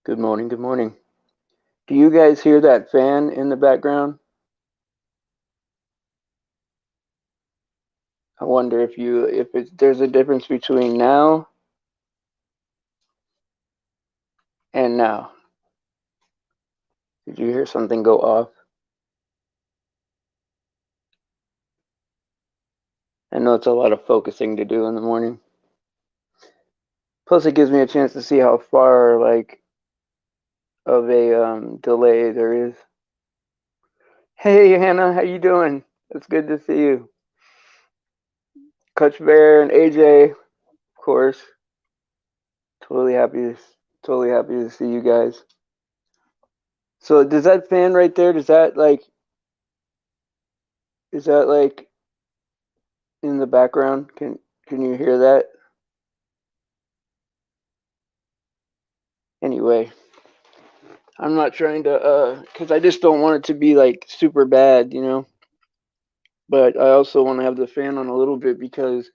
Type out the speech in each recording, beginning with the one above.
Good morning, good morning. Do you guys hear that fan in the background? I wonder if there's a difference between now and now. Did you hear something go off? I know it's a lot of focusing to do in the morning. Plus it gives me a chance to see how far of a delay there is. Hey Hannah, how you doing? It's good to see you. Coach Bear and AJ, of course. Totally happy to totally happy to see you guys. So does that fan right there, is that like in the background? Can you hear that? Anyway, I'm not trying to cuz I just don't want it to be like super bad, you know. But I also want to have the fan on a little bit because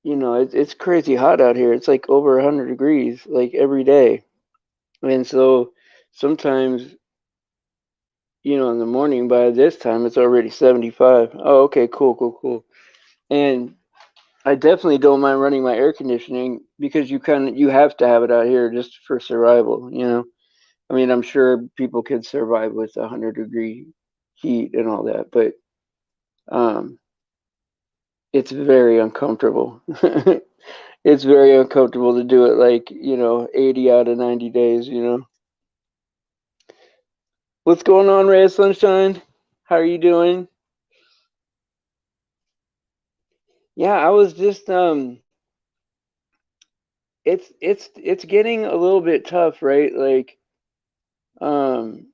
it's crazy hot out here. It's like over 100 degrees like every day. And so sometimes, in the morning by this time it's already 75. Oh, okay, cool, cool, cool. And I definitely don't mind running my air conditioning because you have to have it out here just for survival. I mean, I'm sure people could survive with 100-degree heat and all that, but um, it's very uncomfortable. It's very uncomfortable to do it like, 80 out of 90 days. What's going on, Ray of Sunshine? How are you doing? Yeah, I was just it's getting a little bit tough, right? Like um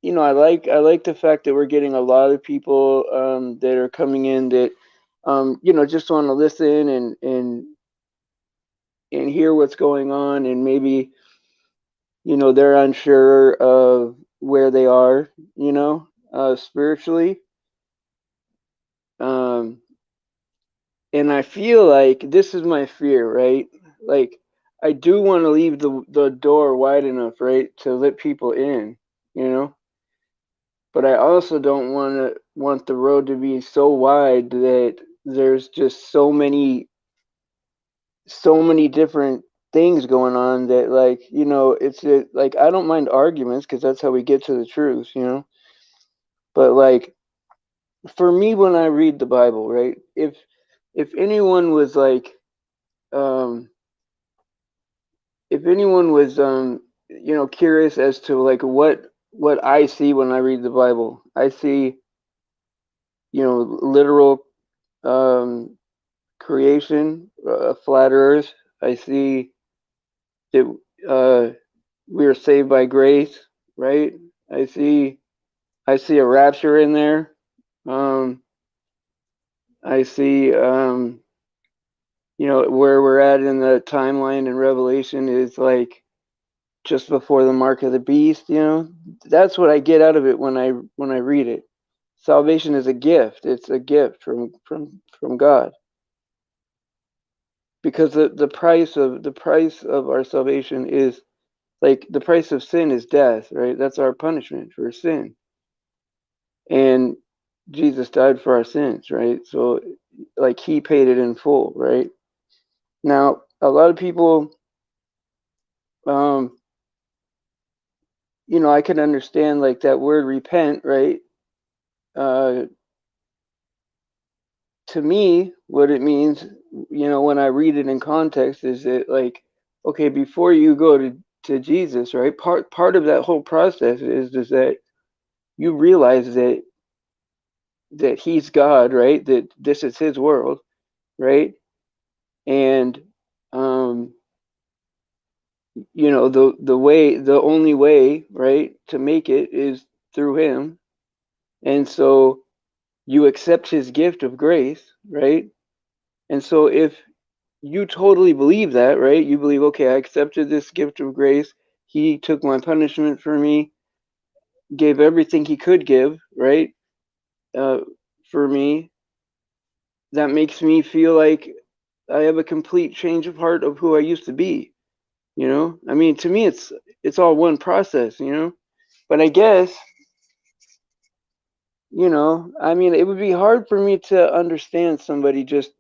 I like the fact that we're getting a lot of people that are coming in that just want to listen and hear what's going on, and maybe they're unsure of where they are, spiritually. Um and I feel like this is my fear, right? Like I do want to leave the door wide enough, right, to let people in, you know? But I also don't want the road to be so wide that there's just so many different things going on that, like, like I don't mind arguments because that's how we get to the truth. But like for me, when I read the Bible, right, if anyone was like um if anyone was curious as to like what I see when I read the Bible, I see literal um creation, flat Earth. I see that we are saved by grace, right? I see I see a rapture in there. Um, I see where we're at in the timeline in Revelation is like just before the mark of the beast. That's what I get out of it when I read it. Salvation is a gift. It's a gift from God, because the price of our salvation is, like, the price of sin is death, right? That's our punishment for sin. And Jesus died for our sins, right? So like he paid it in full, right? Now, a lot of people um I can understand like that word repent, right? Uh to me, what it means, when I read it in context, is that, like, okay, before you go to Jesus, right? Part of that whole process is that you realize that he's God, right? That this is his world, right? And um, the only way, right, to make it is through him. And so you accept his gift of grace, right? And so if you totally believe that, right? You believe, okay, I accepted this gift of grace. He took my punishment for me, gave everything he could give, right? Uh, for me, that makes me feel like I have a complete change of heart of who I used to be. You know, I mean, to me, it's all one process. You know, but I guess, you know, I mean, it would be hard for me to understand somebody just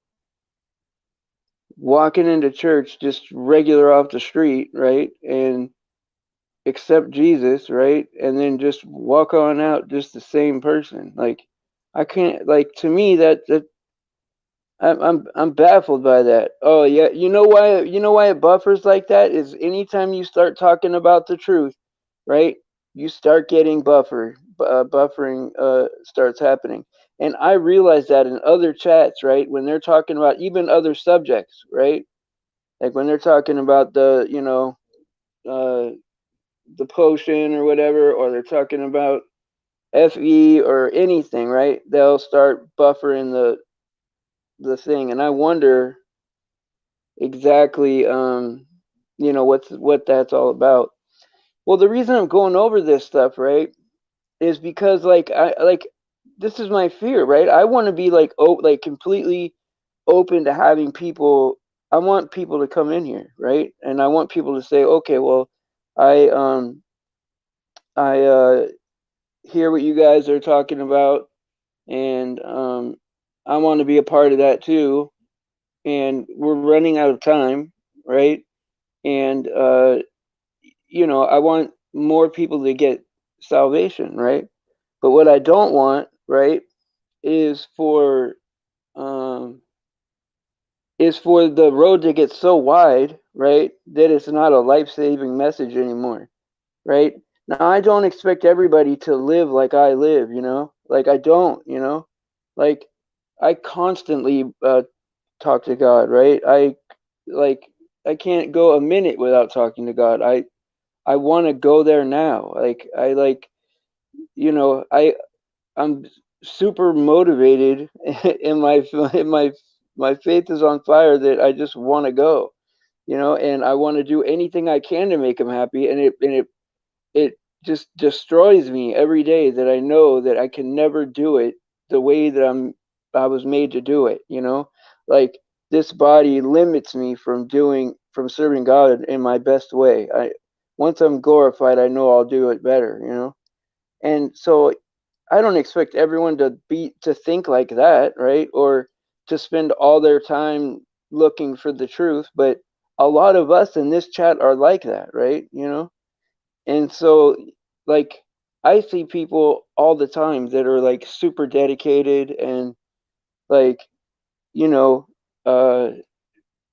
walking into church, just regular off the street, right, and accept Jesus, right, and then just walk on out just the same person. Like, I can't. Like, to me, that I'm baffled by that. Oh yeah, you know why it buffers like that is anytime you start talking about the truth, right? You start getting buffering starts happening. And I realize that in other chats, right? When they're talking about even other subjects, right? Like when they're talking about uh, the potion or whatever, or they're talking about FE or anything, right? They'll start buffering the thing, and I wonder exactly what that's all about. Well, the reason I'm going over this stuff, right, is because like this is my fear, right? I want to be like completely open to having people. I want people to come in here, right? And I want people to say, okay, well, I um I hear what you guys are talking about, and I want to be a part of that too. And we're running out of time, right? And I want more people to get salvation, right? But what I don't want, right, is for um, the road to get so wide, right, that it's not a life-saving message anymore, right? Now I don't expect everybody to live like I live, like I don't, like I constantly talk to God, right? Like I can't go a minute without talking to God. I want to go there now. Like I like, I'm super motivated in my faith is on fire that I just want to go, and I want to do anything I can to make him happy, and it just destroys me every day that I know that I can never do it the way that I was made to do it, like this body limits me from serving God in my best way. I Once I'm glorified, I know I'll do it better, and so I don't expect everyone to think like that, right? Or to spend all their time looking for the truth, but a lot of us in this chat are like that, right? And so like I see people all the time that are like super dedicated and like, you know, uh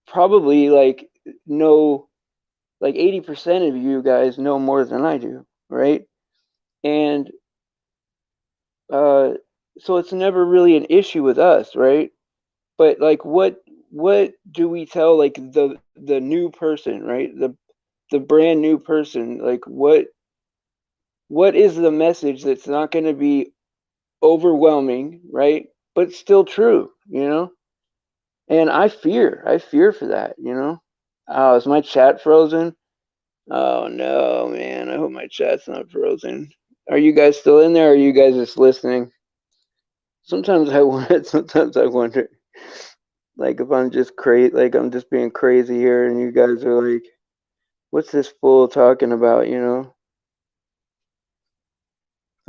probably like know like 80% of you guys know more than I do, right? And uh so it's never really an issue with us, right? But like what do we tell like the new person, right? The brand new person, like what is the message that's not going to be overwhelming, right? But still true, And I fear for that, Oh, is my chat frozen? Oh no, man. I hope my chat's not frozen. Are you guys still in there, or are you guys just listening? Sometimes I wonder, sometimes I wonder, like if I'm just crazy, like I'm just being crazy here, and you guys are like, "What's this fool talking about?"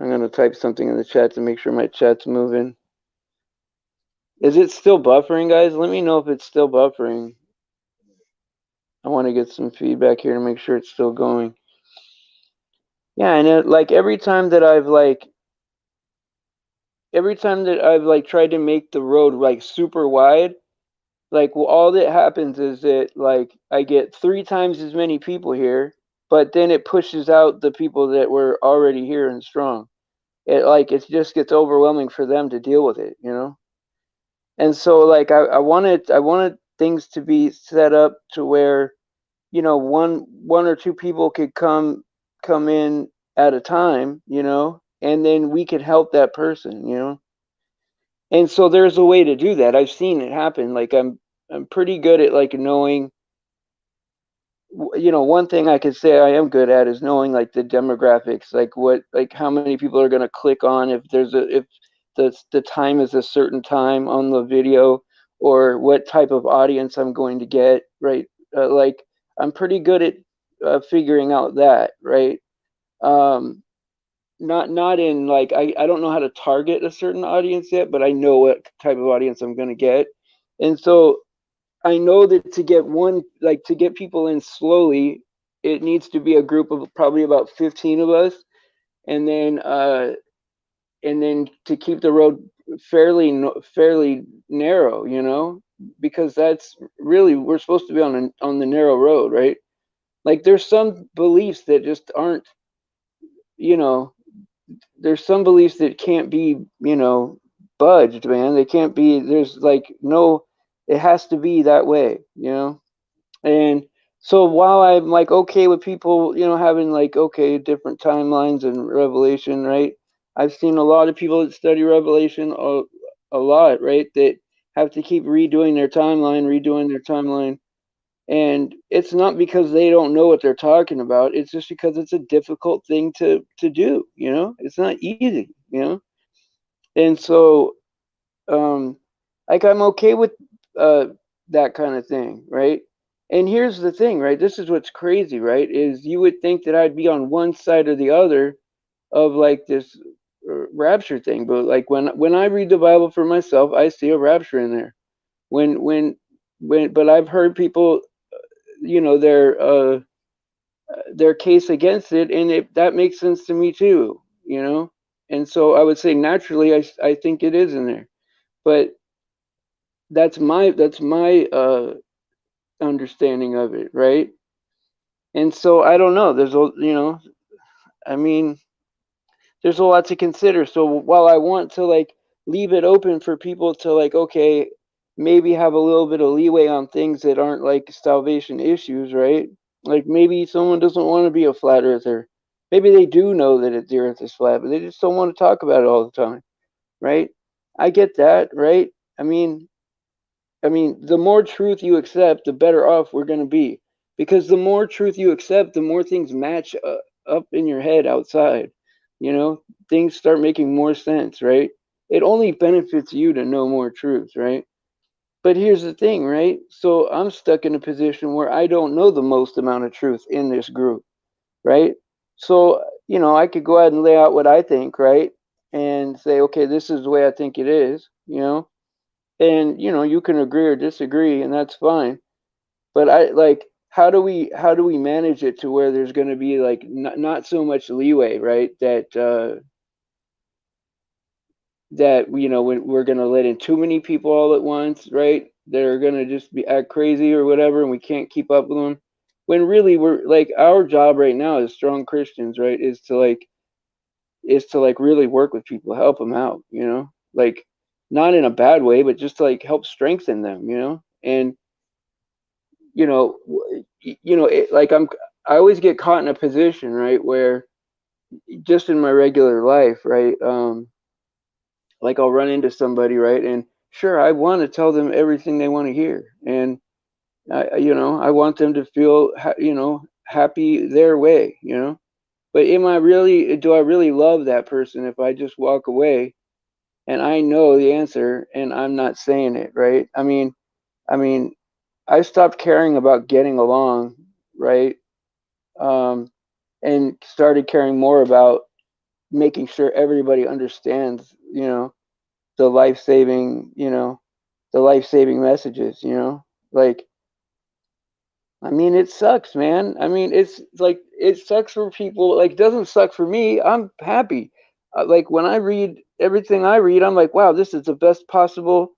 I'm gonna type something in the chat to make sure my chat's moving. Is it still buffering, guys? Let me know if it's still buffering. I want to get some feedback here to make sure it's still going. Yeah, and like every time that I've like tried to make the road like super wide, like well, all that happens is that like I get 3 times as many people here, but then it pushes out the people that were already here and strong. It just gets overwhelming for them to deal with it. And so like I wanted things to be set up to where one or two people could come in at a time, and then we could help that person. And so there's a way to do that. I've seen it happen. Like I'm pretty good at like knowing. One thing I could say I am good at is knowing like the demographics, like how many people are going to click on if the time is a certain time on the video, or what type of audience I'm going to get, right? Like I'm pretty good at figuring out that, right? Um, not in like I don't know how to target a certain audience yet, but I know what type of audience I'm going to get. And so I know that to get to get people in slowly, it needs to be a group of probably about 15 of us, and then to keep the road fairly narrow, because that's really, we're supposed to be on the narrow road, right? Like there's some beliefs that just aren't, you know, there's some beliefs that can't be, budged, man. They can't be, there's like no, it has to be that way. And so while I'm like okay with people, having like okay different timelines and Revelation, right? I've seen a lot of people that study Revelation a lot, right? That have to keep redoing their timeline. And it's not because they don't know what they're talking about. It's just because it's a difficult thing to do, It's not easy. And so like I'm okay with uh that kind of thing, right? And here's the thing, right? This is what's crazy, right? Is you would think that I'd be on one side or the other of like this rapture thing, but like when I read the Bible for myself, I see a rapture in there. When but I've heard people, you know, their case against it, and that makes sense to me too. And so I would say naturally, I think it is in there, but that's my understanding of it, right? And so I don't know. I mean, there's a lot to consider. So while I want to like leave it open for people to like, okay, maybe have a little bit of leeway on things that aren't like salvation issues, right? Like maybe someone doesn't want to be a flat earther. Maybe they do know that the earth is flat, but they just don't want to talk about it all the time, right? I get that, right? I mean, the more truth you accept, the better off we're going to be. Because the more truth you accept, the more things match up in your head outside. You know, things start making more sense, right? It only benefits you to know more truth, right? But here's the thing, right? So I'm stuck in a position where I don't know the most amount of truth in this group, right? So, I could go ahead and lay out what I think, right? And say, okay, this is the way I think it is. And you can agree or disagree, and that's fine. But I like, how do we manage it to where there's going to be like not so much leeway, right? That when we're going to let in too many people all at once, right? That are going to just be act crazy or whatever, and we can't keep up with them. When really we're like, our job right now as strong Christians, right, is to like really work with people, help them out, like not in a bad way, but just to like help strengthen them. And you know, like I always get caught in a position, right, where just in my regular life, right, like I'll run into somebody, right, and sure, I want to tell them everything they want to hear, and I want them to feel, happy their way. But do I really love that person if I just walk away and I know the answer and I'm not saying it, right? I mean, I stopped caring about getting along, right? Um, and started caring more about making sure everybody understands, the life saving, the life saving messages. Like, it sucks, man. It's like, it sucks for people. Like, it doesn't suck for me. I'm happy. Like, when I read everything I read, I'm like, wow, this is the best possible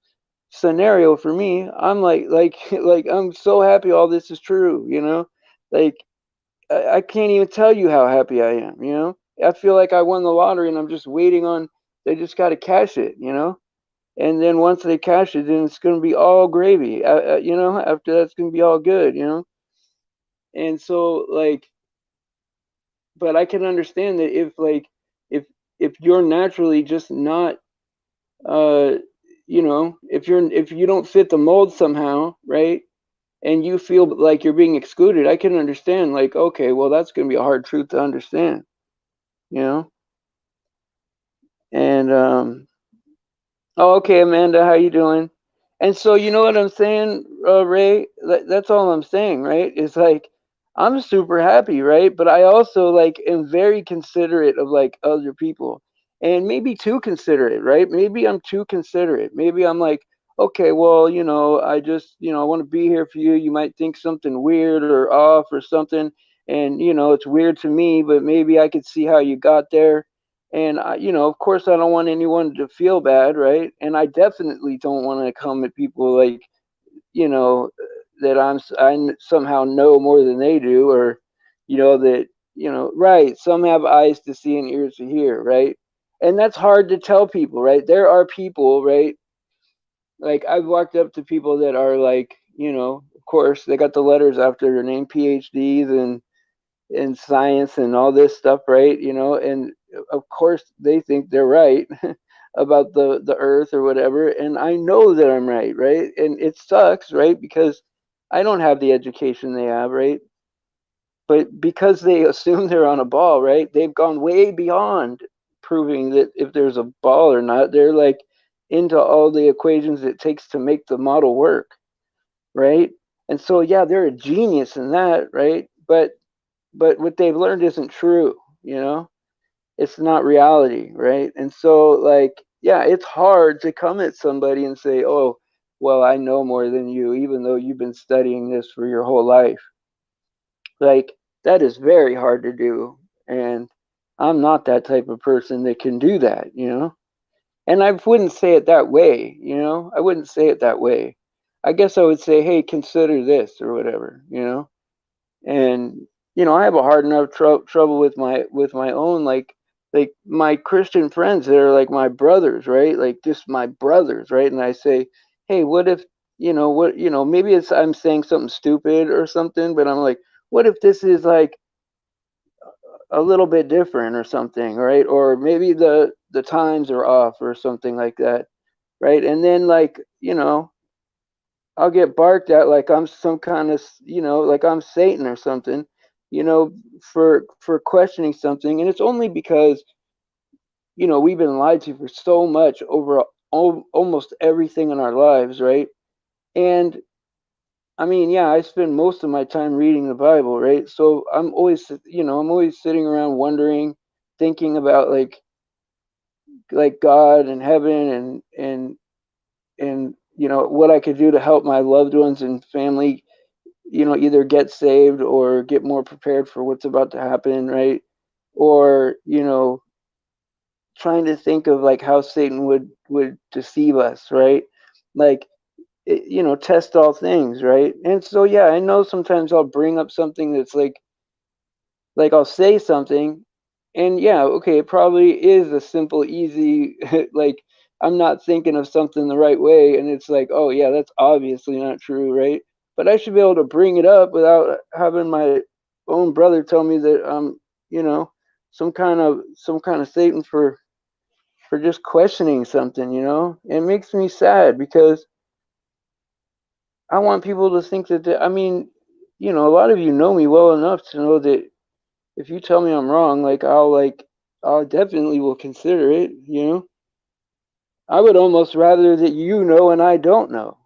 scenario for me. I'm like, like, I'm so happy all this is true. Like, I can't even tell you how happy I am. I feel like I won the lottery and I'm just waiting on, they just got to cash it. And then once they cash it, then it's going to be all gravy. After that's going to be all good. And so, like, but I can understand that if like, if if you're naturally just not, uh, if you don't fit the mold somehow, right? And you feel like you're being excluded, I can understand, like, okay, well, that's going to be a hard truth to understand, you know? And, oh, okay, Amanda, how you doing? And so, you know what I'm saying, Ray? That's all I'm saying, right? It's like, I'm super happy, right? But I also like am very considerate of like other people, and maybe too considerate, right? Maybe I'm too considerate. Maybe I'm like, okay, well, I just, I want to be here for you. You might think something weird or off or something, and it's weird to me, but maybe I could see how you got there. And of course, I don't want anyone to feel bad, right? And I definitely don't want to come at people like, you know, that I somehow know more than they do, or that right. Some have eyes to see and ears to hear, right? And that's hard to tell people, right? There are people, right? Like I've walked up to people that are like, of course they got the letters after their name, PhDs and in science and all this stuff, right? And of course they think they're right about the earth or whatever, and I know that I'm right, right? And it sucks, right? Because I don't have the education they have, right? But because they assume they're on a ball, right? They've gone way beyond proving that if there's a ball or not. They're like into all the equations it takes to make the model work, right? And so yeah, they're a genius in that, right? But what they've learned isn't true, it's not reality, right? And so like, yeah, it's hard to come at somebody and say, oh, well, I know more than you, even though you've been studying this for your whole life. Like, that is very hard to do, and I'm not that type of person that can do that, and I wouldn't say it that way, I wouldn't say it that way. I guess I would say, hey, consider this or whatever, and I have a hard enough trouble with my own like my Christian friends that are like my brothers, right? Like just my brothers, right? And I say, hey, what if maybe it's I'm saying something stupid or something, but I'm like, what if this is like a little bit different or something, right? Or maybe the times are off or something like that, right? And then like I'll get barked at like I'm some kind of, like I'm Satan or something, for questioning something, and it's only because we've been lied to for so much over almost everything in our lives, right? And I mean, yeah, I spend most of my time reading the Bible, right? So I'm always sitting around wondering, thinking about like God and heaven and what I could do to help my loved ones and family either get saved or get more prepared for what's about to happen, right? Or, trying to think of like how Satan would deceive us, right? Like, test all things, right? And so, yeah, I know sometimes I'll bring up something that's like I'll say something, and yeah, okay, it probably is a simple, easy, like I'm not thinking of something the right way, and it's like, oh yeah, that's obviously not true, right? But I should be able to bring it up without having my own brother tell me that I'm, you know, some kind of Satan for just questioning something. It makes me sad because I want people to think that I mean, a lot of you know me well enough to know that if you tell me I'm wrong, I'll definitely will consider it. I would almost rather that you know and I don't know,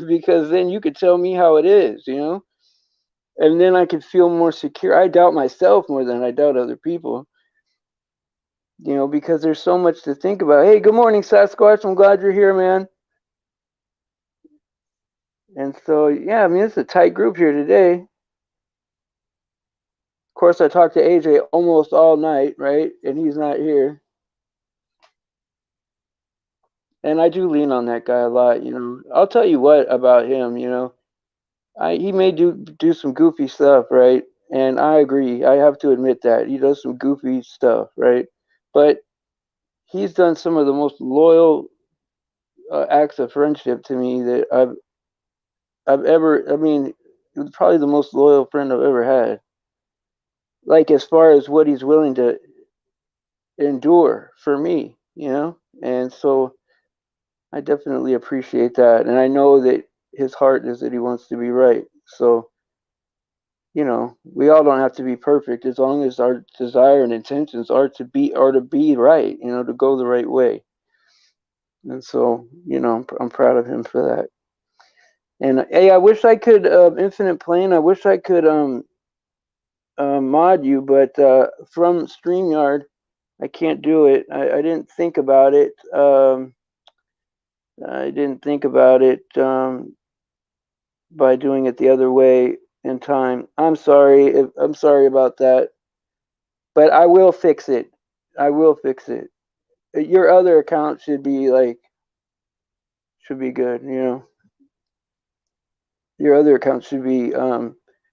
because then you could tell me how it is. And then I could feel more secure. I doubt myself more than I doubt other people, because there's so much to think about. Hey, good morning, Sasquatch. I'm glad you're here, man. And so, yeah, I mean, it's a tight group here today. Of course, I talked to AJ almost all night, right? And he's not here. And I do lean on that guy a lot. I'll tell you what about him. He may do some goofy stuff, right? And I agree. I have to admit that he does some goofy stuff, right? But he's done some of the most loyal acts of friendship to me that I've ever. I mean, probably the most loyal friend I've ever had. Like as far as what he's willing to endure for me. And so I definitely appreciate that, and I know that his heart is that he wants to be right. So we all don't have to be perfect as long as our desire and intentions are to be right, to go the right way. And so, I'm proud of him for that. And hey, I wish I could Infinite Plane. I wish I could mod you, but from StreamYard, I can't do it. I didn't think about it. I didn't think about it by doing it the other way in time. I'm sorry. I'm sorry about that, but I will fix it. I will fix it. Your other account should be good. You know, your other account should be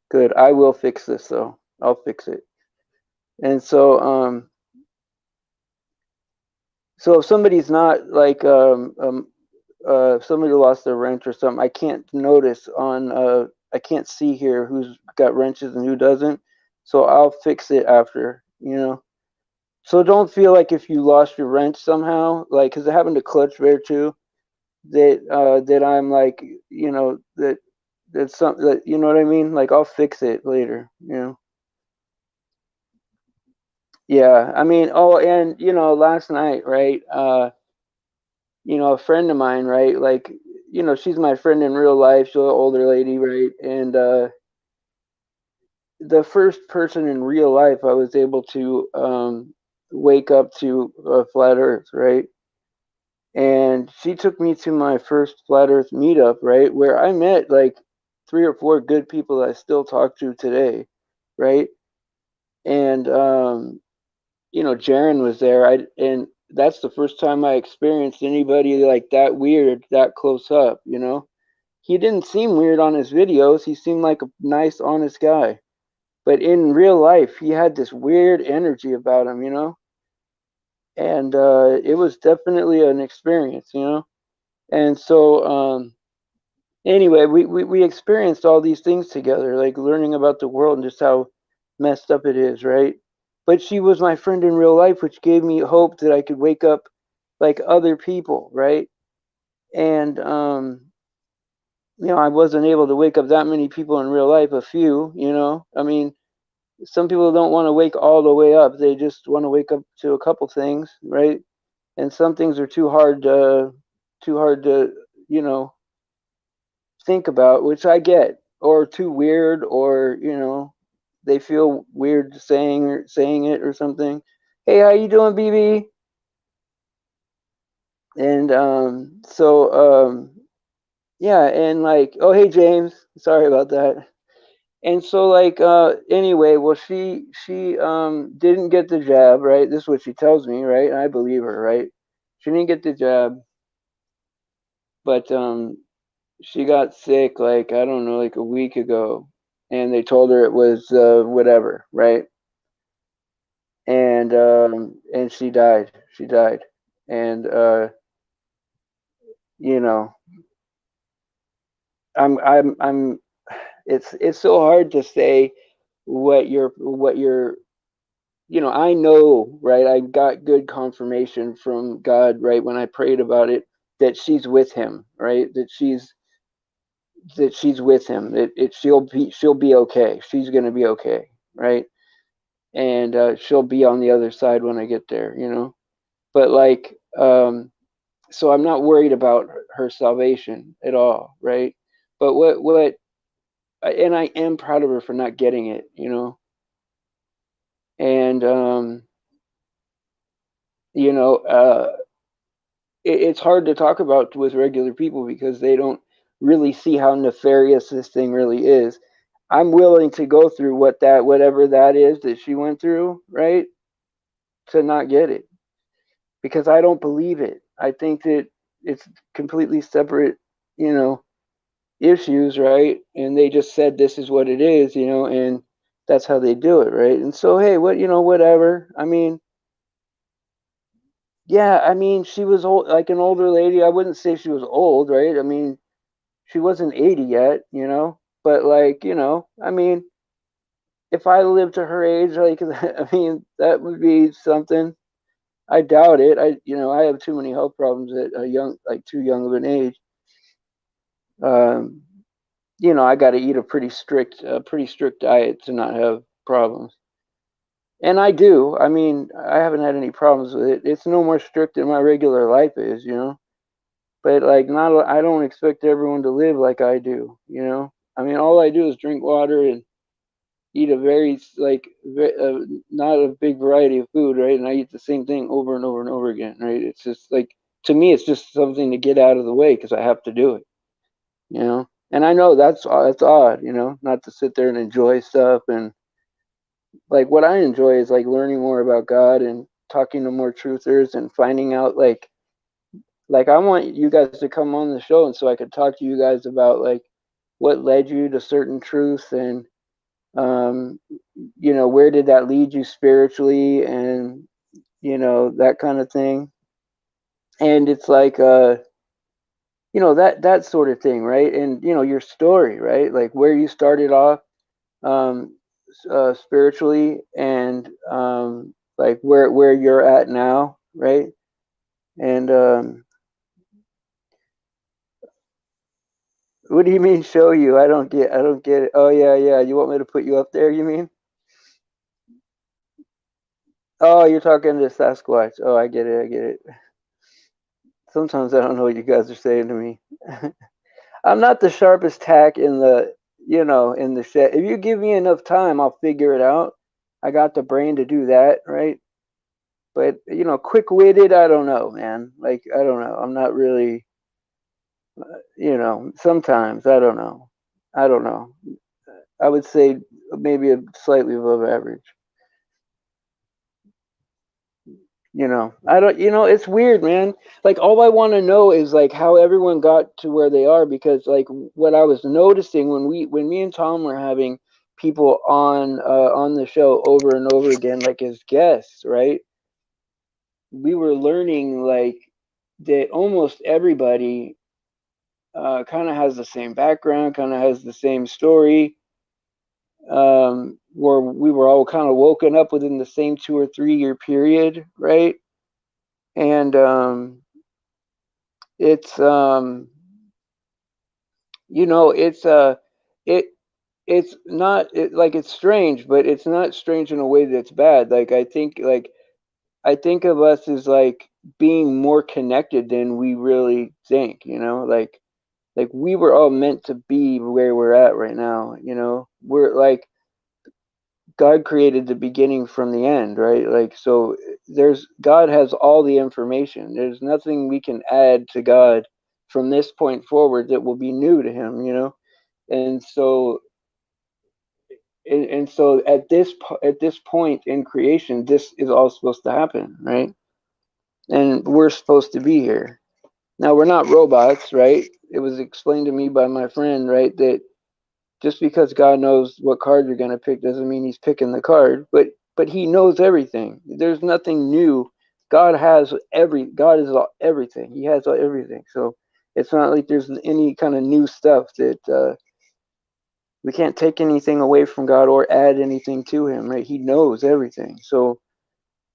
good. I will fix this though. I'll fix it. And so if somebody's not like somebody lost their wrench or something, I can't notice on I can't see here who's got wrenches and who doesn't. So I'll fix it after, you know. So don't feel like if you lost your wrench somehow, like because it happened to Clutch Bear too, that I'm like, you know, that's something that you know what I mean. Like I'll fix it later, you know. Yeah, I mean, oh, and you know, last night, right? You know, a friend of mine, right? Like, you know, she's my friend in real life. She's an older lady, right? And the first person in real life I was able to wake up to flat Earth, right? And she took me to my first flat Earth meetup, right? Where I met like 3 or 4 good people that I still talk to today, right? And you know, Jaron was there. And that's the first time I experienced anybody like that weird, that close up, you know. He didn't seem weird on his videos. He seemed like a nice, honest guy. But in real life, he had this weird energy about him, you know? And it was definitely an experience, you know? And so, anyway, we experienced all these things together, like learning about the world and just how messed up it is, right? But she was my friend in real life, which gave me hope that I could wake up like other people, right? And, you know, I wasn't able to wake up that many people in real life, a few, you know? I mean, some people don't want to wake all the way up. They just want to wake up to a couple things, right? And some things are too hard to, you know, think about, which I get, or too weird, or you know, they feel weird saying it or something. Hey, how you doing, BB? And yeah, and like, oh hey James, sorry about that. And so like anyway, well she didn't get the jab, right? This is what she tells me, right? And I believe her, right? She didn't get the jab, but she got sick like I don't know, like a week ago, and they told her it was whatever, right? And she died. She died, and you know, I'm. It's so hard to say what you're you know, I know, right? I got good confirmation from God, right, when I prayed about it, that she's with him, right? That she's with him. She'll be okay. She's gonna be okay, right? And she'll be on the other side when I get there, you know. But like, so I'm not worried about her salvation at all, right? But and I am proud of her for not getting it, you know. And you know, it's hard to talk about with regular people because they don't really see how nefarious this thing really is. I'm willing to go through whatever that is that she went through, right? To not get it because I don't believe it. I think that it's completely separate, you know, issues, right? And they just said this is what it is, you know, and that's how they do it, right? And so, hey, what, you know, whatever. I mean, yeah, I mean, she was old, like an older lady. I wouldn't say she was old, right? I mean, she wasn't 80 yet, you know, but like, you know, I mean, if I lived to her age, like, I mean, that would be something. I doubt it. You know, I have too many health problems at a young, like too young of an age. Um, you know, I got to eat a pretty strict diet to not have problems. And I do. I mean, I haven't had any problems with it. It's no more strict than my regular life is, you know. But like, not I don't expect everyone to live like I do, you know. I mean, all I do is drink water and eat a very not a big variety of food, right? And I eat the same thing over and over and over again, right? It's just like, to me, it's just something to get out of the way because I have to do it, you know. And I know that's odd, you know, not to sit there and enjoy stuff. And like what I enjoy is like learning more about God and talking to more truthers and finding out like I want you guys to come on the show and so I could talk to you guys about like what led you to certain truth and um you know, where did that lead you spiritually, and you know, that kind of thing. And it's like you know, that sort of thing, right? And you know, your story, right? Like where you started off um spiritually, and like where you're at now, right? And what do you mean show you? I don't get it. Oh yeah, yeah. You want me to put you up there, you mean? Oh, you're talking to Sasquatch. Oh, I get it, I get it. Sometimes I don't know what you guys are saying to me. I'm not the sharpest tack in the, you know, in the shed. If you give me enough time, I'll figure it out. I got the brain to do that, right? But you know, quick-witted, I don't know, man. Like I don't know. I'm not really, you know. Sometimes I don't know. I don't know. I would say maybe a slightly above average. You know, I don't, you know, it's weird, man. Like all I want to know is like how everyone got to where they are, because like what I was noticing when me and Tom were having people on the show over and over again, like as guests, right? We were learning like that almost everybody kind of has the same background, kind of has the same story. Where we were all kind of woken up within the same 2 or 3 year period, right? And it's you know, it it's not like it's strange, but it's not strange in a way that's bad. Like I think of us as like being more connected than we really think, you know, like we were all meant to be where we're at right now, you know. We're like God created the beginning from the end, right? Like so there's God has all the information. There's nothing we can add to God from this point forward that will be new to him, you know. And so and so at this point in creation, this is all supposed to happen, right? And we're supposed to be here. Now we're not robots, right? It was explained to me by my friend, right, that just because God knows what card you're going to pick doesn't mean he's picking the card, but he knows everything. There's nothing new. God is everything. He has everything. So it's not like there's any kind of new stuff that we can't take anything away from God or add anything to him, right? He knows everything. So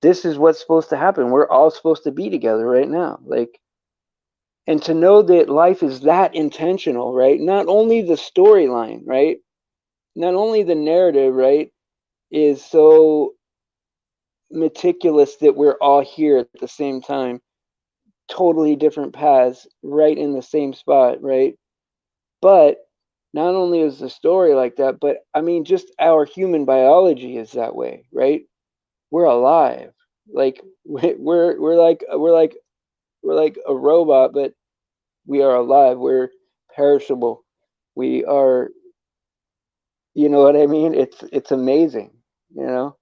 this is what's supposed to happen. We're all supposed to be together right now. Like, and to know that life is that intentional, right? Not only the storyline, right? Not only the narrative, right, is so meticulous that we're all here at the same time, totally different paths, right in the same spot, right? But not only is the story like that, but I mean, just our human biology is that way, right? We're alive. Like we're like a robot, but we are alive. We're perishable. We are, you know what I mean? It's amazing, you know?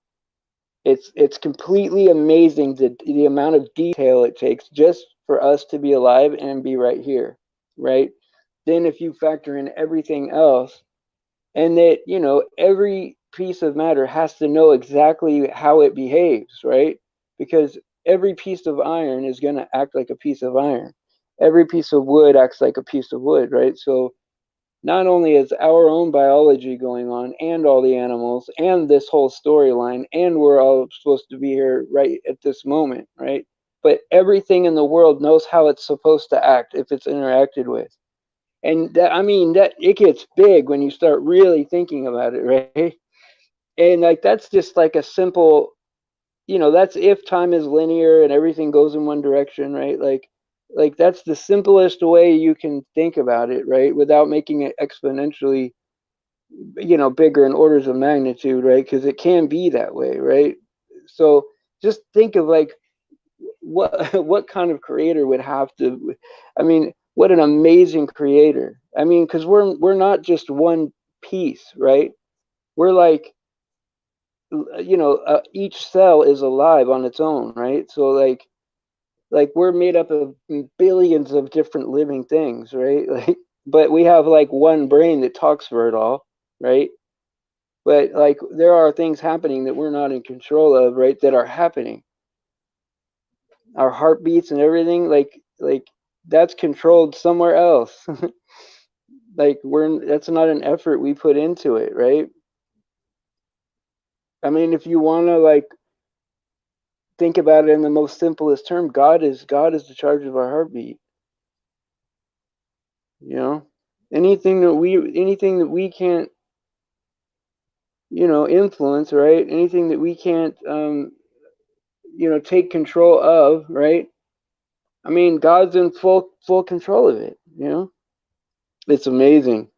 It's completely amazing the amount of detail it takes just for us to be alive and be right here, right? Then if you factor in everything else, and that, you know, every piece of matter has to know exactly how it behaves, right? Because every piece of iron is going to act like a piece of iron. Every piece of wood acts like a piece of wood, right? So not only is our own biology going on and all the animals and this whole storyline, and we're all supposed to be here right at this moment, right? But everything in the world knows how it's supposed to act if it's interacted with. And that, I mean, that it gets big when you start really thinking about it, right? And like that's just like a simple, you know, that's if time is linear and everything goes in one direction, right? Like that's the simplest way you can think about it, right? Without making it exponentially bigger in orders of magnitude, right? Because it can be that way, right? So just think of like what kind of creator would have to, I mean, what an amazing creator. I mean, because we're not just one piece, right? We're like, each cell is alive on its own, right? So like we're made up of billions of different living things, right? Like, but we have like one brain that talks for it all, right? But like there are things happening that we're not in control of, right? That are happening. Our heartbeats and everything, like that's controlled somewhere else. Like that's not an effort we put into it, right? I mean, if you want to like think about it in the most simplest term, God is the charge of our heartbeat. You know, anything that we can't influence, right? Anything that we can't take control of, right? I mean, God's in full control of it. It's amazing.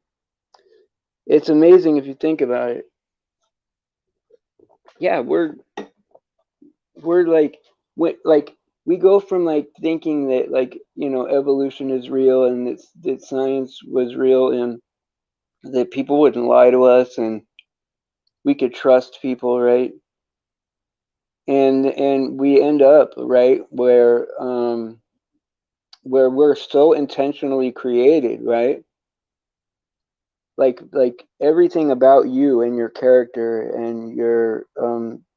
It's amazing if you think about it. Yeah, we're like we go from like thinking that like evolution is real and that science was real and that people wouldn't lie to us and we could trust people, right? And we end up right where we're so intentionally created, right? Like everything about you and your character and your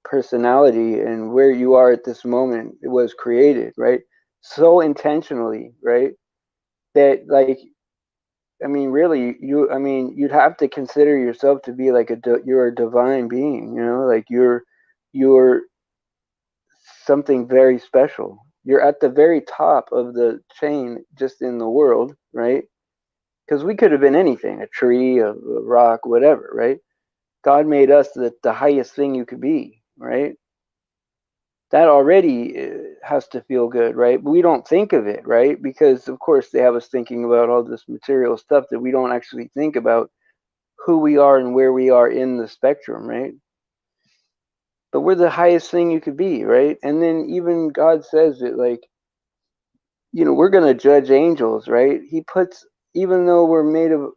personality and where you are at this moment was created, right? So intentionally, right? That like I mean, really, you'd have to consider yourself to be like you're a divine being, like you're something very special. You're at the very top of the chain just in the world, right? Because we could have been anything, a tree, a rock, whatever, right? God made us the highest thing you could be, right? That already has to feel good, right? But we don't think of it, right? Because of course they have us thinking about all this material stuff that we don't actually think about who we are and where we are in the spectrum, right? But we're the highest thing you could be, right? And then even God says it like, we're going to judge angels, right? He puts, even though we're made of,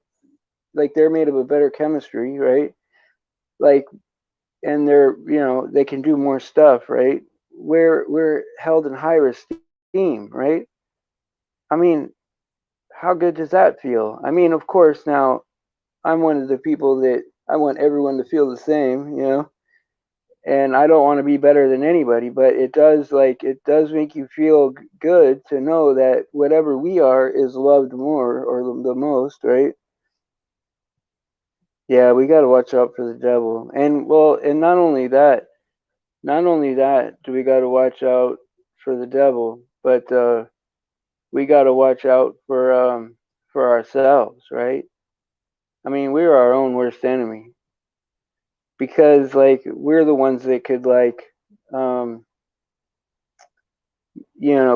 like they're made of a better chemistry, right? Like, and they can do more stuff, right? We're held in higher esteem, right? I mean, how good does that feel? I mean, of course, now I'm one of the people that I want everyone to feel the same, and I don't want to be better than anybody, but it does make you feel good to know that whatever we are is loved more or the most, right? Yeah, we got to watch out for the devil. And well, and not only that do we got to watch out for the devil, but we got to watch out for ourselves, right? I mean, we're our own worst enemy because like we're the ones that could like um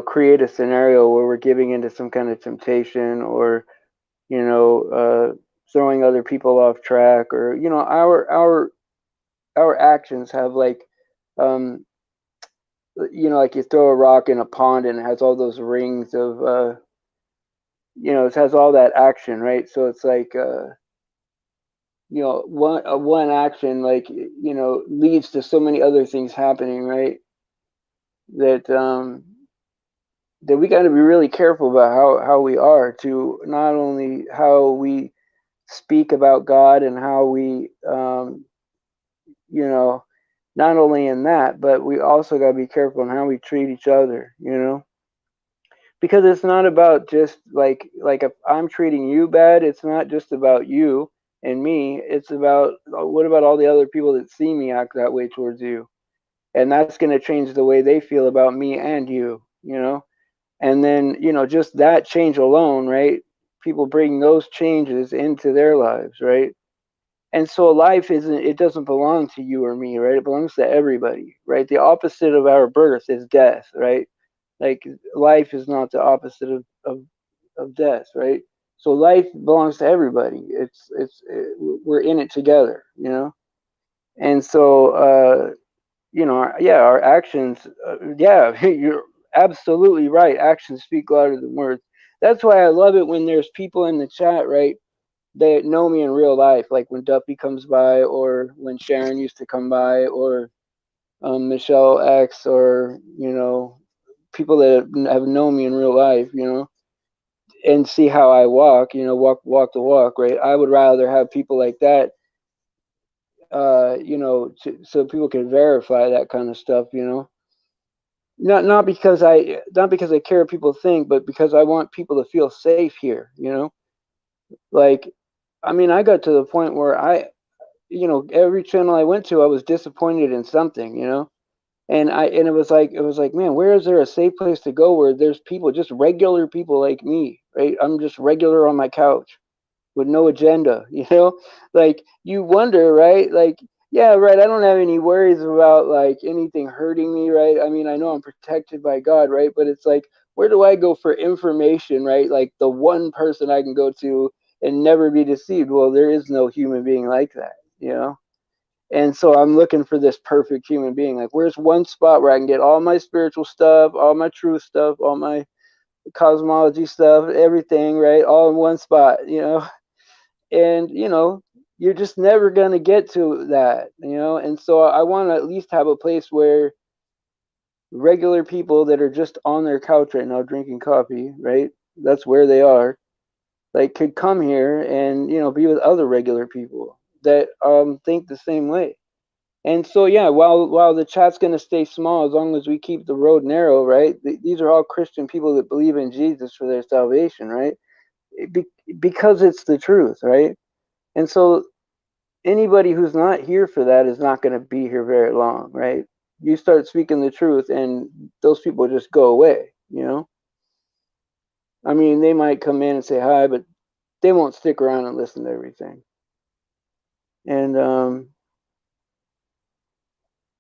create a scenario where we're giving into some kind of temptation or you know throwing other people off track or our actions have like um like you throw a rock in a pond and it has all those rings of it has all that action, right? So it's like one action like leads to so many other things happening, right? That we got to be really careful about how we are to not only how we speak about God and how we you know not only in that, but we also got to be careful in how we treat each other, because it's not about just like if I'm treating you bad, it's not just about you and me. It's about what about all the other people that see me act that way towards you, and that's going to change the way they feel about me and you. And then just that change alone, right? People bring those changes into their lives, right? And so life doesn't belong to you or me, right? It belongs to everybody, right? The opposite of our birth is death, right? Like life is not the opposite of death, right? So life belongs to everybody. We're in it together, And so, yeah, our actions, yeah, you're absolutely right. Actions speak louder than words. That's why I love it when there's people in the chat, right? They know me in real life, like when Duffy comes by, or when Sharon used to come by, or Michelle X, or people that have known me in real life, and see how I walk, walk the walk, right? I would rather have people like that, so people can verify that kind of stuff, not because I care what people think, but because I want people to feel safe here, Like, I mean, I got to the point where every channel I went to, I was disappointed in something, and it was like, man, where is there a safe place to go where there's people, just regular people like me, right? I'm just regular on my couch with no agenda, like you wonder, right? Like, yeah, right, I don't have any worries about like anything hurting me, right? I mean, I know I'm protected by God, right? But it's like, where do I go for information, right? Like the one person I can go to and never be deceived. Well, there is no human being like that, and so I'm looking for this perfect human being. Like, where's one spot where I can get all my spiritual stuff, all my truth stuff, all my cosmology stuff, everything, right? All in one spot, and you're just never going to get to that, and so I want to at least have a place where regular people that are just on their couch right now drinking coffee, right, that's where they are, like, could come here and be with other regular people that think the same way. And so, yeah, while the chat's going to stay small, as long as we keep the road narrow, right? These are all Christian people that believe in Jesus for their salvation, right? Because it's the truth, right? And so anybody who's not here for that is not going to be here very long, right? You start speaking the truth, and those people just go away. I mean, they might come in and say hi, but they won't stick around and listen to everything. And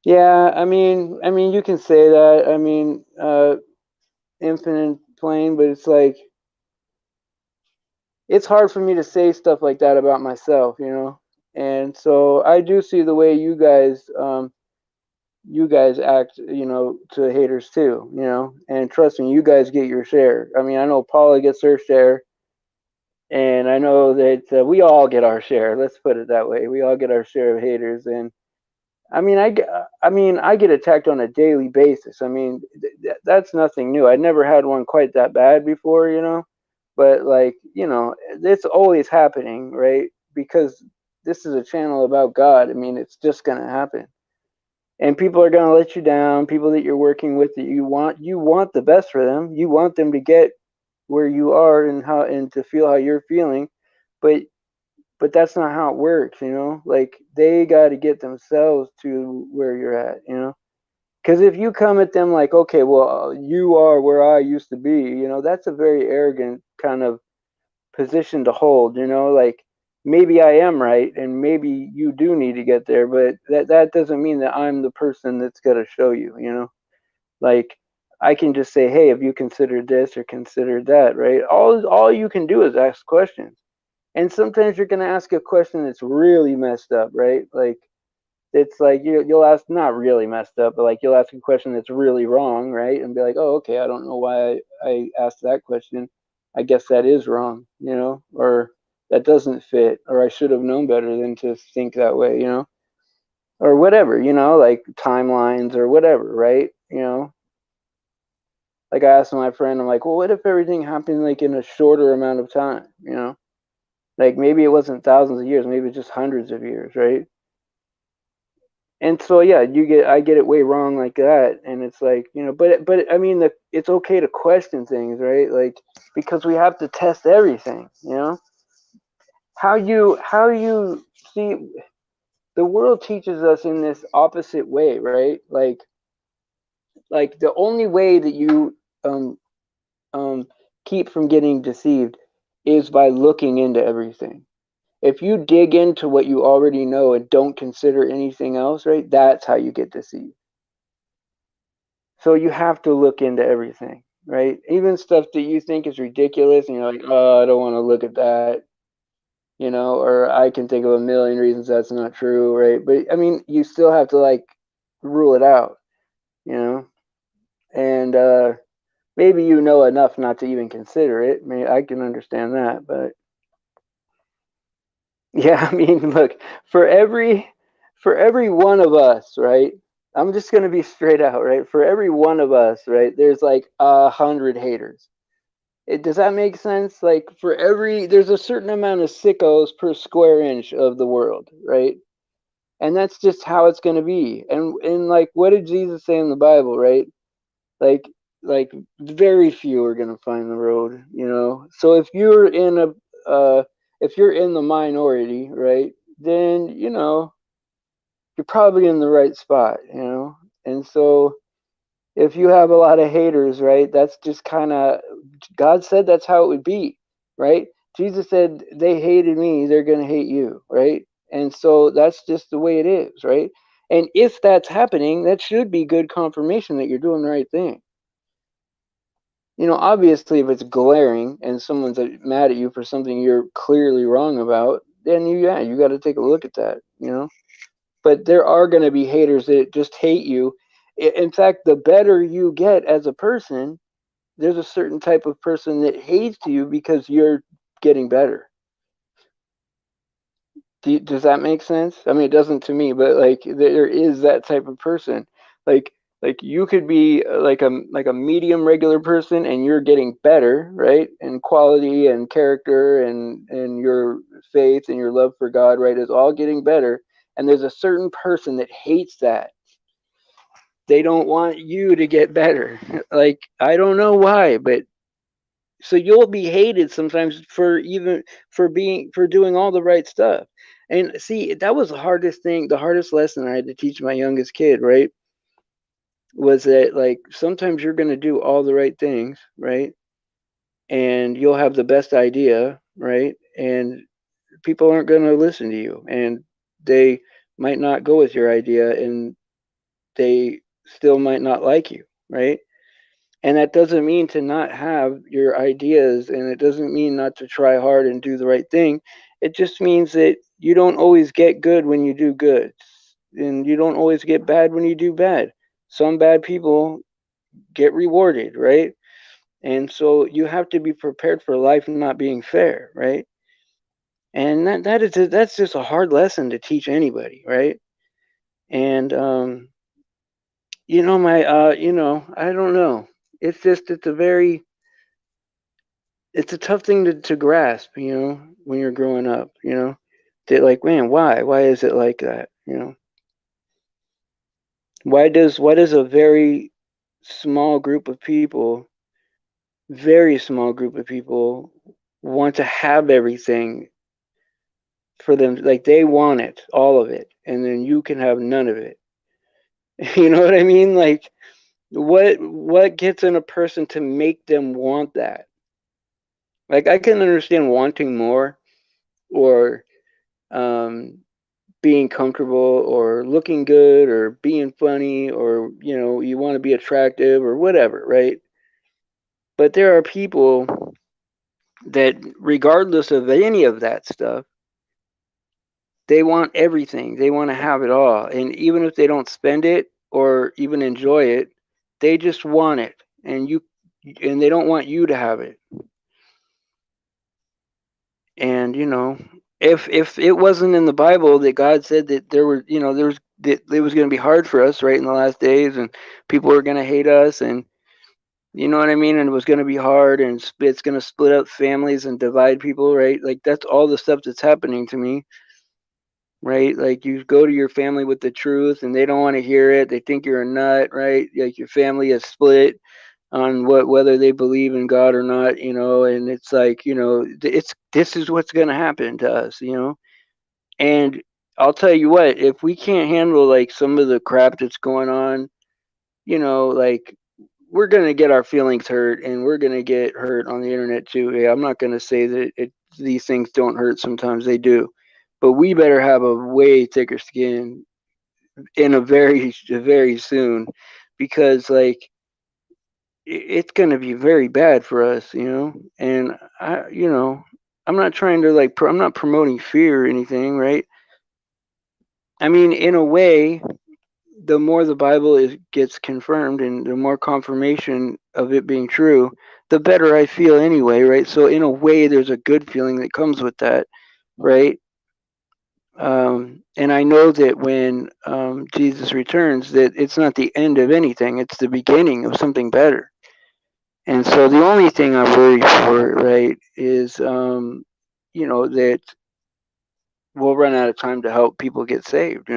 yeah, I mean, you can say that. I mean, infinite plane, but it's like, it's hard for me to say stuff like that about myself, And so I do see the way you guys act, to haters too, and trust me, you guys get your share. I mean, I know Paula gets her share, and I know that we all get our share. Let's put it that way. We all get our share of haters, and I get attacked on a daily basis. I mean, that's nothing new. I never had one quite that bad before, but like, it's always happening, right? Because this is a channel about God. I mean, it's just gonna happen. And people are going to let you down. People that you're working with, that you want the best for them. You want them to get where you are, and to feel how you're feeling, but that's not how it works, like, they got to get themselves to where you're at, because if you come at them like, okay, well, you are where I used to be, that's a very arrogant kind of position to hold, like, maybe I am right, and maybe you do need to get there, but that doesn't mean that I'm the person that's going to show you, like, I can just say, hey, have you considered this or considered that, right? All you can do is ask questions. And sometimes you're going to ask a question that's really messed up, right? Like, it's like you'll ask, not really messed up, but like, you'll ask a question that's really wrong, right? And be like, oh, okay, I don't know why I asked that question. I guess that is wrong, or that doesn't fit, or I should have known better than to think that way, or whatever, like timelines or whatever, right? Like, I asked my friend, I'm like, well, what if everything happened like in a shorter amount of time, Like, maybe it wasn't thousands of years, maybe just hundreds of years, right? And so, yeah, I get it way wrong like that, and it's like, but I mean, it's okay to question things, right? Like, because we have to test everything, How you see, the world teaches us in this opposite way, right? Like the only way that you um um keep from getting deceived is by looking into everything. If you dig into what you already know and don't consider anything else, right, that's how you get deceived. So you have to look into everything. right? Even stuff that you think is ridiculous, and you're like, oh, I don't want to look at that, or I can think of a million reasons that's not true, right? But I mean, you still have to like rule it out, you know, and maybe enough not to even consider it. I can understand that, but yeah, I mean, look, for every one of us, right? I'm just gonna be straight out, right? For every one of us, right, there's like 100 haters. Does that make sense? Like there's a certain amount of sickos per square inch of the world, right? And that's just how it's gonna be. And like, what did Jesus say in the Bible, right? Like like very few are gonna find the road, So if you're in the minority, right, then you're probably in the right spot. And so if you have a lot of haters, right, that's just kind of, God said that's how it would be, right? Jesus said, they hated me, they're going to hate you, right? And so that's just the way it is, right? And if that's happening, that should be good confirmation that you're doing the right thing. Obviously, if it's glaring and someone's mad at you for something you're clearly wrong about, then you got to take a look at that. But there are going to be haters that just hate you. In fact, the better you get as a person, there's a certain type of person that hates you because you're getting better. Does that make sense? I mean, it doesn't to me, but like there is that type of person. Like like you could be like a medium regular person and you're getting better, right? And quality and character and your faith and your love for God, right, is all getting better. And there's a certain person that hates that. They don't want you to get better. Like, I don't know why, but so you'll be hated sometimes for doing all the right stuff. And see, that was the hardest thing, the hardest lesson I had to teach my youngest kid, right? Was that like sometimes you're going to do all the right things, right? And you'll have the best idea, right? And people aren't going to listen to you, and they might not go with your idea, and they still might not like you, right? And that doesn't mean to not have your ideas, and it doesn't mean not to try hard and do the right thing. It just means that you don't always get good when you do good, and you don't always get bad when you do bad. Some bad people get rewarded, right? And so you have to be prepared for life not being fair, right? And that's just a hard lesson to teach anybody, right? And I don't know. It's a tough thing to grasp, when you're growing up, that like, man, why is it like that? Why does a small group of people, very small group of people, want to have everything for them? Like, they want it, all of it, and then you can have none of it. You know what I mean? Like, what gets in a person to make them want that? Like, I can understand wanting more, or um, being comfortable, or looking good, or being funny, or you want to be attractive or whatever, right? But there are people that, regardless of any of that stuff, they want everything. They want to have it all. And even if they don't spend it or even enjoy it, they just want it. And they don't want you to have it. And if it wasn't in the Bible that God said that that it was going to be hard for us, right, in the last days, and people were going to hate us, and you know what I mean, and it was going to be hard, and it's going to split up families and divide people, right? Like, that's all the stuff that's happening to me, right? Like, you go to your family with the truth and they don't want to hear it. They think you're a nut, right? Like, your family is split on whether they believe in God or not, and it's like, this is what's going to happen to us. And I'll tell you what, if we can't handle like some of the crap that's going on, like, we're going to get our feelings hurt, and we're going to get hurt on the internet too. Yeah, I'm not going to say that these things don't hurt. Sometimes they do, but we better have a way thicker skin in a very, very soon, because like, it's going to be very bad for us, you know. And I'm not trying to like, I'm not promoting fear or anything, right? I mean, in a way, the more the Bible gets confirmed and the more confirmation of it being true, the better I feel anyway, right? So in a way, there's a good feeling that comes with that, right? And I know that when Jesus returns, that it's not the end of anything; it's the beginning of something better. And so the only thing I worry for, right, is that we'll run out of time to help people get saved,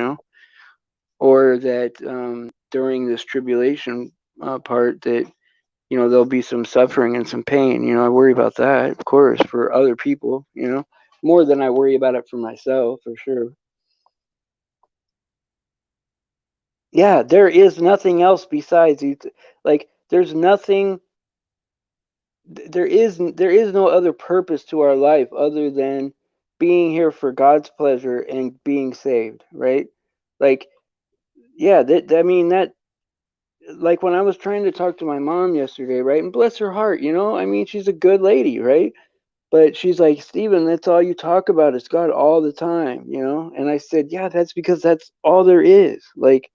or that during this tribulation part that there'll be some suffering and some pain. I worry about that, of course, for other people. More than I worry about it for myself, for sure. Yeah, there is nothing else besides you. Like, there's nothing. There is no other purpose to our life other than being here for God's pleasure and being saved, right? Like, yeah, I mean that. Like when I was trying to talk to my mom yesterday, right? And bless her heart, I mean, she's a good lady, right? But she's like, Stephen, that's all you talk about is God all the time. And I said, yeah, that's because that's all there is. Like,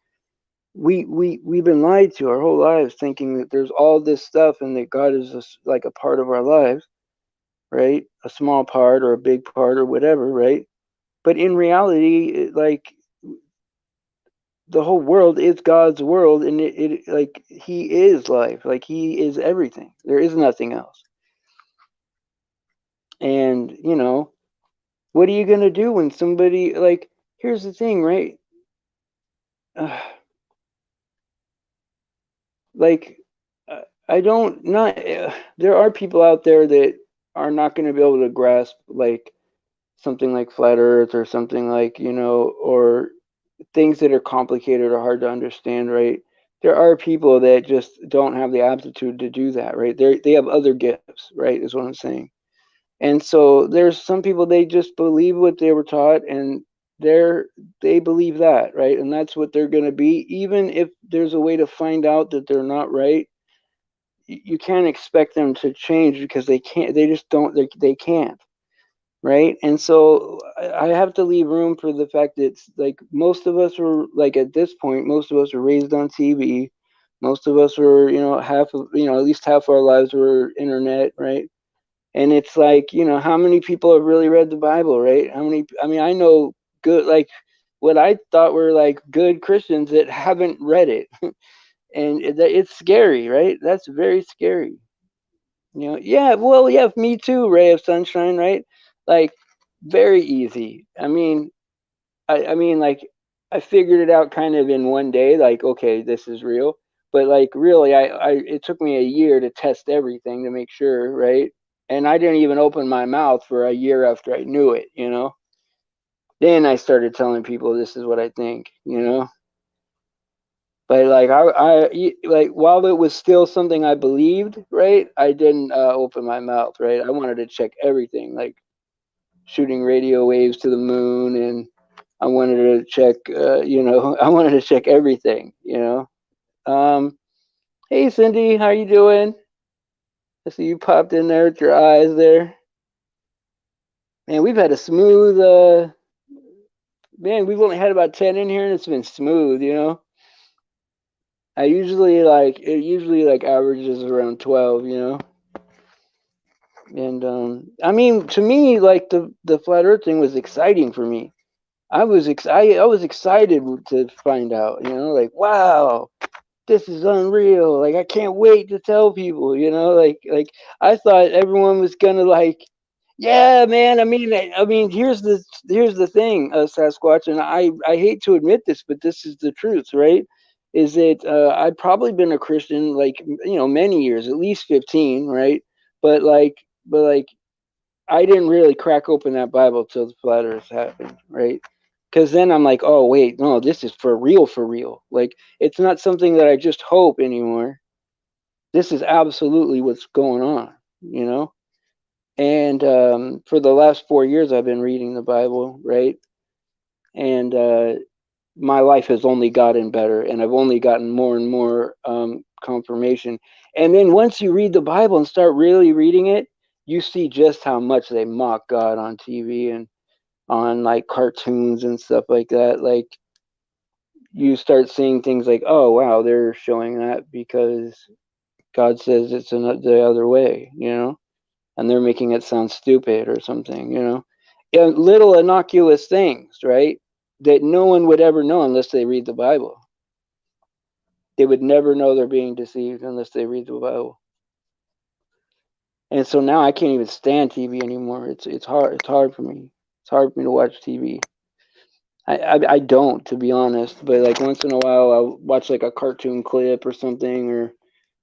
we've been lied to our whole lives, thinking that there's all this stuff and that God is just like a part of our lives, right? A small part or a big part or whatever, right? But in reality, like, the whole world is God's world, and it like He is life, like He is everything. There is nothing else. And what are you gonna do when somebody like? Here's the thing, right? Uh, like, I don't not. There are people out there that are not going to be able to grasp like something like flat Earth or something like or things that are complicated or hard to understand, right? There are people that just don't have the aptitude to do that, right? They have other gifts, right? Is what I'm saying. And so there's some people, they just believe what they were taught, and they believe that, right? And that's what they're going to be, even if there's a way to find out that they're not right. You can't expect them to change because they can't. They just don't. They can't, right? And so I have to leave room for the fact that like most of us were like at this point, most of us were raised on TV. Most of us were, half of at least half our lives were internet, right? And it's like, how many people have really read the Bible, right? How many? I mean, I know good, like what I thought were like good Christians that haven't read it, and it's scary, right? That's very scary. Yeah, well, yeah, me too, Ray of Sunshine, right? Like, very easy. I mean, like, I figured it out kind of in one day, like, okay, this is real. But like, really, it took me a year to test everything to make sure, right? And I didn't even open my mouth for a year after I knew it. Then I started telling people this is what I think. But like like while it was still something I believed, right? I didn't open my mouth, right? I wanted to check everything, like shooting radio waves to the moon, and I wanted to check, I wanted to check everything. Um, hey Cindy, how you doing? I see you popped in there with your eyes there. Man, we've had a smooth. Man, we've only had about 10 in here, and it's been smooth. It usually like averages around 12. And I mean, to me, like the flat Earth thing was exciting for me. I was excited to find out. Like, wow, this is unreal. Like, I can't wait to tell people. Like I thought everyone was gonna like, yeah, man. I mean, here's the thing, Sasquatch, and I hate to admit this, but this is the truth, right? Is that I'd probably been a Christian like many years, at least 15, right? But like I didn't really crack open that Bible till the flat Earth happened, right? Because then I'm like, oh wait, no, this is for real, for real. Like, it's not something that I just hope anymore. This is absolutely what's going on. And for the last 4 years, I've been reading the Bible, right? And my life has only gotten better, and I've only gotten more and more confirmation. And then once you read the Bible and start really reading it, you see just how much they mock God on TV and on like cartoons and stuff like that. Like you start seeing things like, oh wow, they're showing that because God says it's the other way, and they're making it sound stupid or something. Little innocuous things, right? That no one would ever know unless they read the Bible. They would never know they're being deceived unless they read the Bible. And so now I can't even stand TV anymore. It's hard. It's hard for me. It's hard for me to watch TV. I don't, to be honest, but like once in a while I'll watch like a cartoon clip or something, or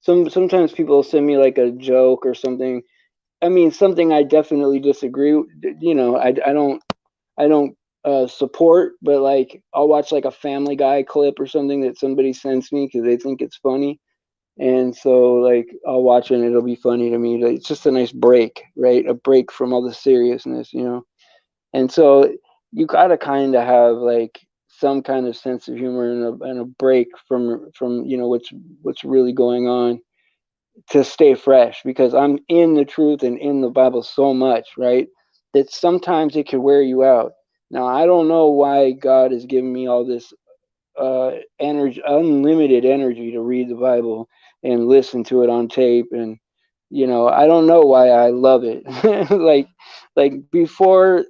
sometimes people send me like a joke or something. I mean, something I definitely disagree. I don't support, but like I'll watch like a Family Guy clip or something that somebody sends me because they think it's funny, and so like I'll watch it and it'll be funny to me. It's just a nice break, right? A break from all the seriousness. And so you gotta kind of have like some kind of sense of humor and a break from what's really going on to stay fresh, because I'm in the truth and in the Bible so much, right? That sometimes it can wear you out. Now I don't know why God has given me all this energy, unlimited energy to read the Bible and listen to it on tape, and I don't know why I love it. like before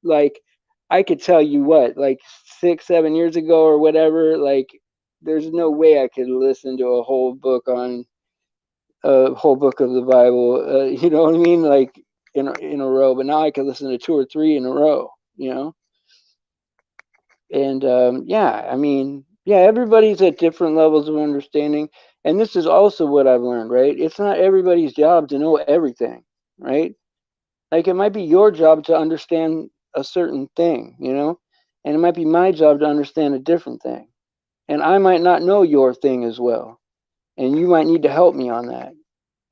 like I could tell you what, like 6 7 years ago or whatever, like there's no way I could listen to a whole book of the Bible, you know what I mean, like in a row. But now I could listen to two or three in a row, and yeah, I mean, yeah, everybody's at different levels of understanding, and this is also what I've learned, right? It's not everybody's job to know everything, right? Like it might be your job to understand a certain thing, and it might be my job to understand a different thing, and I might not know your thing as well, and you might need to help me on that,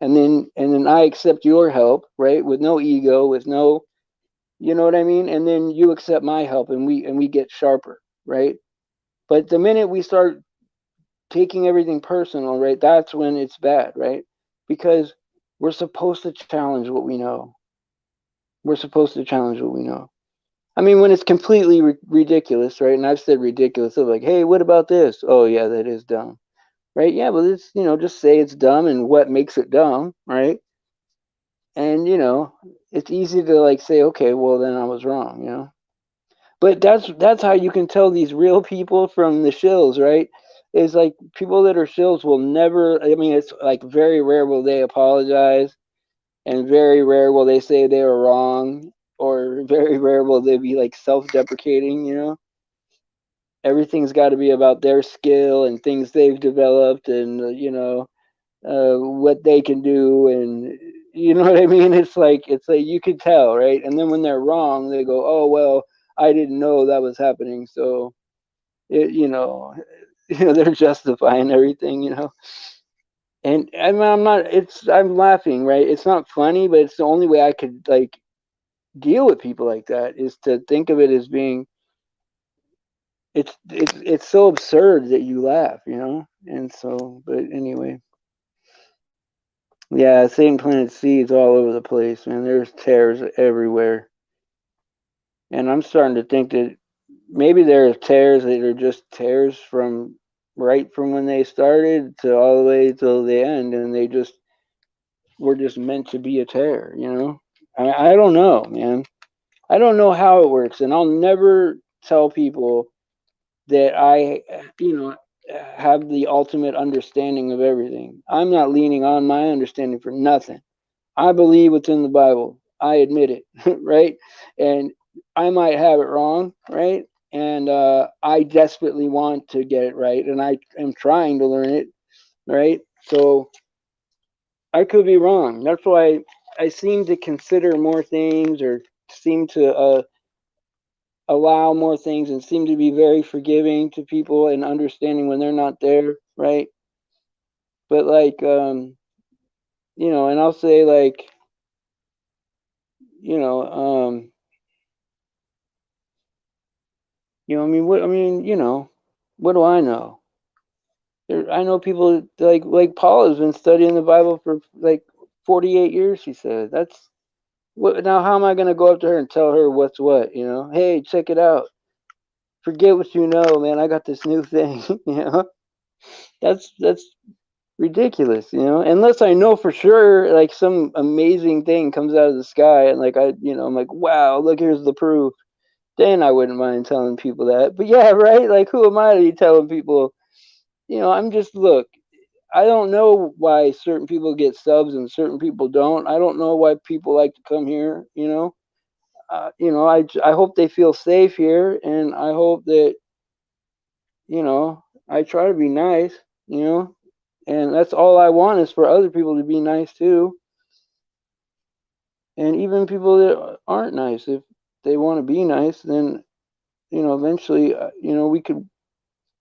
and then I accept your help, right, with no ego, with no, you know what I mean, and then you accept my help, and we get sharper, right? But the minute we start taking everything personal, right, that's when it's bad, right? Because we're supposed to challenge what we know. We're supposed to challenge what we know. I mean, when it's completely ridiculous, right? And I've said ridiculous, so like, hey, what about this? Oh, yeah, that is dumb, right? Yeah, but it's, just say it's dumb and what makes it dumb, right? And, it's easy to like say, okay, well, then I was wrong. But that's how you can tell these real people from the shills, right? Is like people that are shills will never. I mean, it's like very rare will they apologize, and very rare will they say they were wrong, or very rare will they be like self-deprecating. Everything's got to be about their skill and things they've developed, and what they can do, and you know what I mean. It's like you could tell, right? And then when they're wrong, they go, "Oh well, I didn't know that was happening." So it, they're justifying everything. And I mean, I'm laughing, right? It's not funny, but it's the only way I could like deal with people like that is to think of it as being it's so absurd that you laugh. And so, but anyway. Yeah, Satan planted seeds all over the place, man. There's tares everywhere. And I'm starting to think that maybe there are tares that are just tares from right from when they started to all the way till the end, and they just were just meant to be a tear. I don't know, man. I don't know how it works, and I'll never tell people that I, you know, have the ultimate understanding of everything. I'm not leaning on my understanding for nothing. I believe what's in the Bible. I admit it, right? And I might have it wrong, right? And I desperately want to get it right, and I am trying to learn it, right? So I could be wrong. That's why I seem to consider more things, or seem to allow more things, and seem to be very forgiving to people and understanding when they're not there, right? But like, and I'll say like, you know, You know, I mean, what I mean, you know, what do I know? I know people like Paul has been studying the Bible for like 48 years. He said, "That's what." Now, how am I going to go up to her and tell her what's what? You know, hey, check it out. Forget what you know, man. I got this new thing. You know, that's ridiculous. You know, unless I know for sure, like some amazing thing comes out of the sky, and like I'm like, wow, look, here's the proof. Then I wouldn't mind telling people that. But yeah, right. Like, who am I to be telling people? You know, I'm just look. I don't know why certain people get subs and certain people don't. I don't know why people like to come here. I hope they feel safe here, and I hope that I try to be nice. You know, and that's all I want is for other people to be nice too, and even people that aren't nice, if they want to be nice, then eventually, we could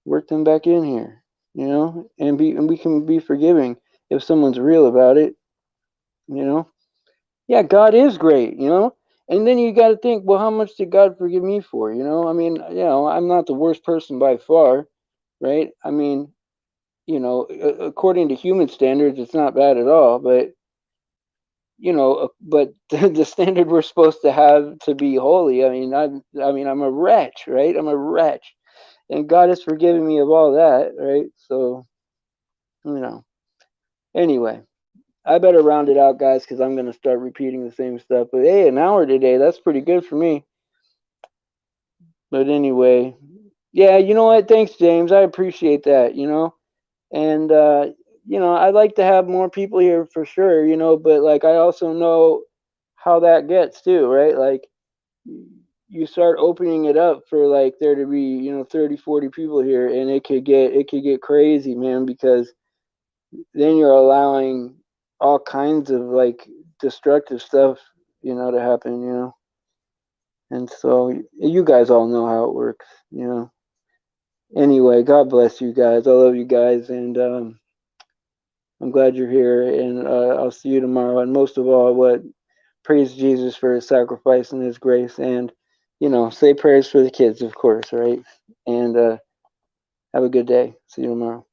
work them back in here. And we can be forgiving if someone's real about it. You know. Yeah, God is great, And then you got to think, well, how much did God forgive me for? I mean, I'm not the worst person by far, right? I mean, according to human standards, it's not bad at all, but but the standard we're supposed to have to be holy. I'm a wretch, right? I'm a wretch, and God has forgiven me of all that, right? So, you know. Anyway, I better round it out, guys, because I'm going to start repeating the same stuff. But hey, an hour today, that's pretty good for me. But anyway, yeah, you know what? Thanks, James. I appreciate that, And, I'd like to have more people here for sure, but like I also know how that gets too, right? Like you start opening it up for like there to be, 30, 40 people here, and it could get crazy, man, because then you're allowing all kinds of like destructive stuff, to happen, And so you guys all know how it works. Anyway, God bless you guys. I love you guys, and I'm glad you're here. And I'll see you tomorrow. And most of all, praise Jesus for His sacrifice and His grace, and say prayers for the kids, of course, right? And have a good day. See you tomorrow.